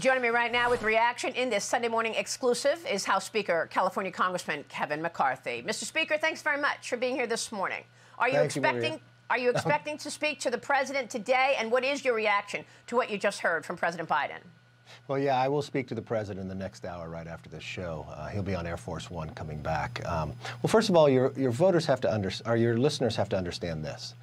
Joining me right now with reaction in this Sunday morning exclusive is House Speaker, California Congressman Kevin McCarthy. Mr. Speaker, thanks very much for being here this morning. Are you expecting to speak to the president today? And what is your reaction to what you just heard from President Biden? Well, yeah, I will speak to the president in the next hour right after this show. He'll be on Air Force One coming back. Well, first of all, your voters have to your listeners have to understand this.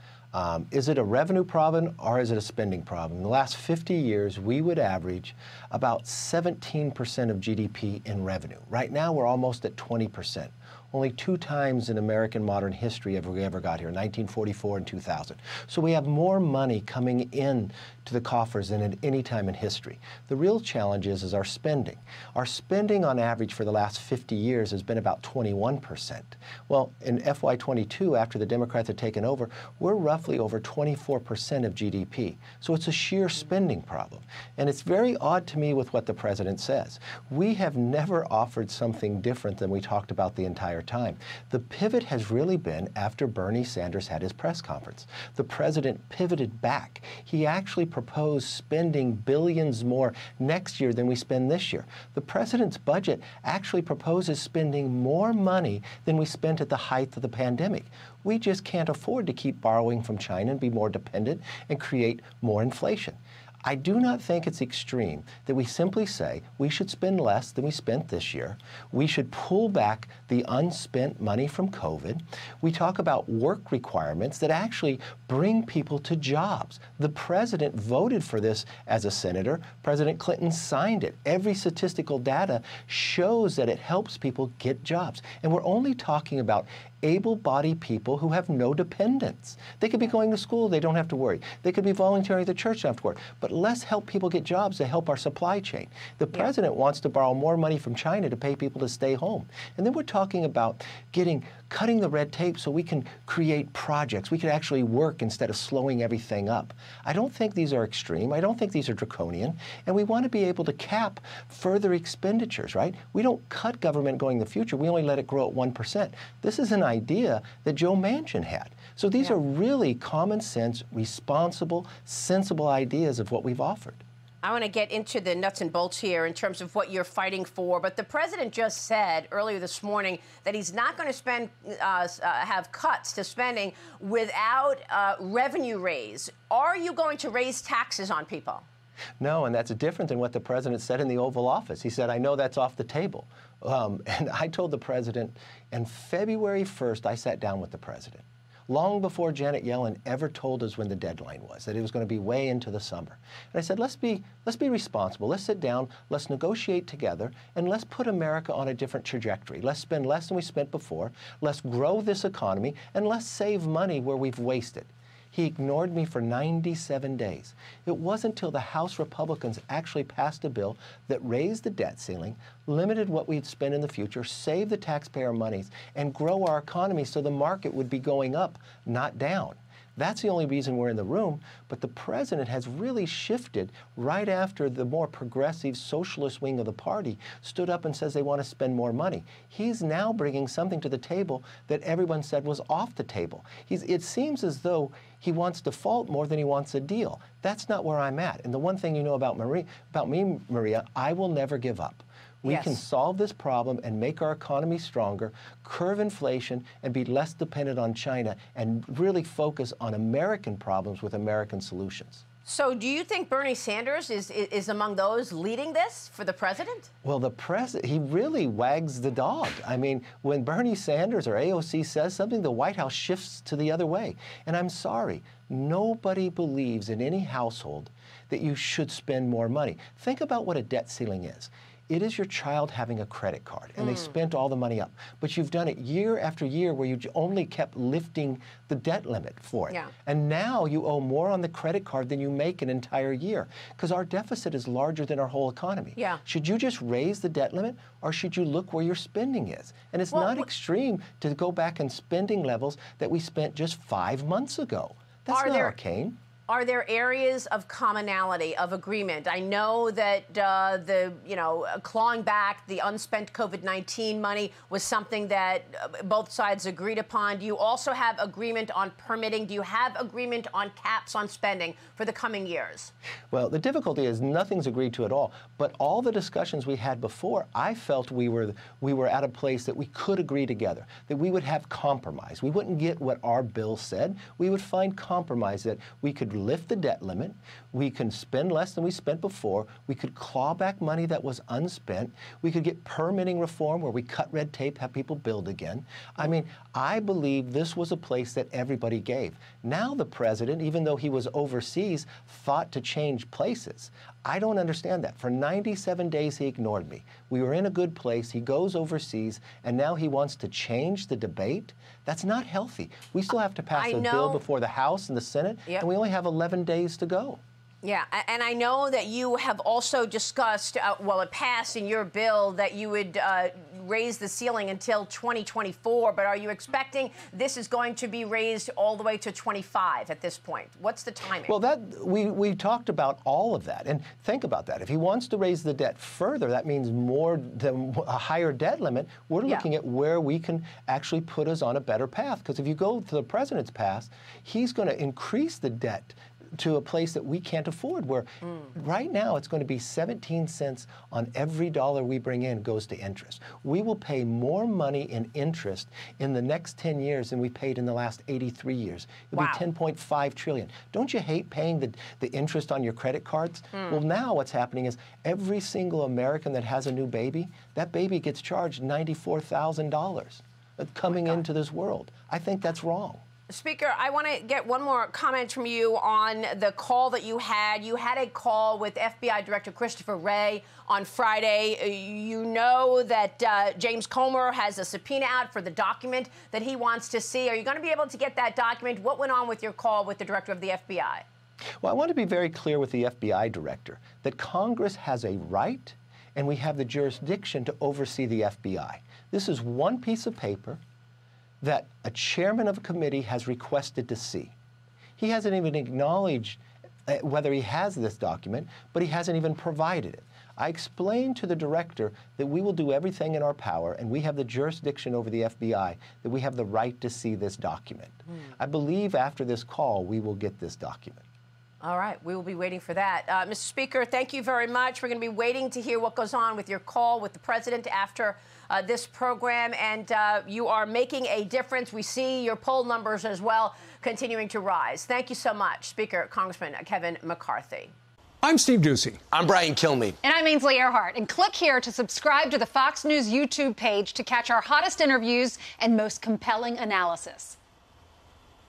Is it a revenue problem or is it a spending problem? In the last 50 years, we would average about 17% of GDP in revenue. Right now, we're almost at 20%. Only 2 times in American modern history have we ever got here, 1944 and 2000. So we have more money coming in to the coffers than at any time in history. The real challenge is our spending. Our spending on average for the last 50 years has been about 21%. Well, in FY22, after the Democrats had taken over, we're roughly over 24% of GDP. So it's a sheer spending problem. And it's very odd to me with what the president says. We have never offered something different than we talked about the entire time. The pivot has really been after Bernie Sanders had his press conference. The president pivoted back. He actually proposed spending billions more next year than we spend this year. The president's budget actually proposes spending more money than we spent at the height of the pandemic. We just can't afford to keep borrowing from China and be more dependent and create more inflation. I do not think it's extreme that we simply say we should spend less than we spent this year. We should pull back the unspent money from COVID. We talk about work requirements that actually bring people to jobs. The president voted for this as a senator. President Clinton signed it. Every statistical data shows that it helps people get jobs. And we're only talking about able-bodied people who have no dependents. They could be going to school, they don't have to worry. They could be volunteering at the church, they don't have to worry. But let's help people get jobs to help our supply chain. The president wants to borrow more money from China to pay people to stay home. And then we're talking about cutting the red tape so we can create projects. We can actually work instead of slowing everything up. I don't think these are extreme. I don't think these are draconian. And we want to be able to cap further expenditures, right? We don't cut government going in the future. We only let it grow at 1%. This is an idea that Joe Manchin had. So these are really common sense, responsible, sensible ideas of what we've offered. I want to get into the nuts and bolts here in terms of what you're fighting for. But the president just said earlier this morning that he's not going to have cuts to spending without revenue raise. Are you going to raise taxes on people? No, and that's different than what the president said in the Oval Office. He said, I know that's off the table. And I told the president, on February 1st, I sat down with the president, long before Janet Yellen ever told us when the deadline was, that it was going to be way into the summer. And I said, let's be responsible. Let's sit down, let's negotiate together, and let's put America on a different trajectory. Let's spend less than we spent before. Let's grow this economy, and let's save money where we've wasted. He ignored me for 97 days. It wasn't until the House Republicans actually passed a bill that raised the debt ceiling, limited what we'd spend in the future, saved the taxpayer monies, and grow our economy so the market would be going up, not down. That's the only reason we're in the room, but the president has really shifted right after the more progressive socialist wing of the party stood up and says they want to spend more money. He's now bringing something to the table that everyone said was off the table. It seems as though he wants default more than he wants a deal. That's not where I'm at. And the one thing you know about me, Maria, I will never give up. We can solve this problem and make our economy stronger, curb inflation, and be less dependent on China, and really focus on American problems with American solutions. So do you think Bernie Sanders is among those leading this for the president? Well, the president, he really wags the dog. I mean, when Bernie Sanders or AOC says something, the White House shifts to the other way. And I'm sorry, nobody believes in any household that you should spend more money. Think about what a debt ceiling is. It is your child having a credit card, and they spent all the money up. But you've done it year after year where you only kept lifting the debt limit for it. And now you owe more on the credit card than you make an entire year, because our deficit is larger than our whole economy. Should you just raise the debt limit, or should you look where your spending is? And it's not extreme to go back in spending levels that we spent just 5 months ago. That's not arcane. Are there areas of commonality, of agreement? I know that clawing back the unspent COVID-19 money was something that both sides agreed upon. Do you also have agreement on permitting? Do you have agreement on caps on spending for the coming years? Well, the difficulty is nothing's agreed to at all. But all the discussions we had before, I felt we were at a place that we could agree together, that we would have compromise. We wouldn't get what our bill said. We would find compromise that we could lift the debt limit, we can spend less than we spent before, we could claw back money that was unspent, we could get permitting reform where we cut red tape, have people build again. I mean, I believe this was a place that everybody gave. Now the president, even though he was overseas, thought to change places. I don't understand that. For 97 days, he ignored me. We were in a good place. He goes overseas, and now he wants to change the debate. That's not healthy. We still have to pass a bill before the House and the Senate, and we only have 11 days to go. Yeah, and I know that you have also discussed, it passed in your bill that you would raise the ceiling until 2024, but are you expecting this is going to be raised all the way to 25 at this point? What's the timing? Well, we talked about all of that, and think about that. If he wants to raise the debt further, that means a higher debt limit. We're looking at where we can actually put us on a better path, because if you go to the president's path, he's going to increase the debt to a place that we can't afford, where right now it's going to be 17 cents on every dollar we bring in goes to interest. We will pay more money in interest in the next 10 years than we paid in the last 83 years. It'll be $10.5 trillion. Don't you hate paying the interest on your credit cards? Well, now what's happening is every single American that has a new baby, that baby gets charged $94,000 coming into this world. I think that's wrong. Speaker, I want to get one more comment from you on the call that you had. You had a call with FBI Director Christopher Wray on Friday. You know that James Comer has a subpoena out for the document that he wants to see. Are you going to be able to get that document? What went on with your call with the director of the FBI? Well, I want to be very clear with the FBI director that Congress has a right and we have the jurisdiction to oversee the FBI. This is one piece of paper that a chairman of a committee has requested to see. He hasn't even acknowledged whether he has this document, but he hasn't even provided it. I explained to the director that we will do everything in our power, and we have the jurisdiction over the FBI, that we have the right to see this document. I believe after this call, we will get this document. All right, we will be waiting for that. Mr. Speaker, thank you very much. We're going to be waiting to hear what goes on with your call with the president after this program, and you are making a difference. We see your poll numbers as well continuing to rise. Thank you so much, Speaker Congressman Kevin McCarthy. I'm Steve Ducey. I'm Brian Kilmeade. And I'm Ainsley Earhart. And click here to subscribe to the Fox News YouTube page to catch our hottest interviews and most compelling analysis.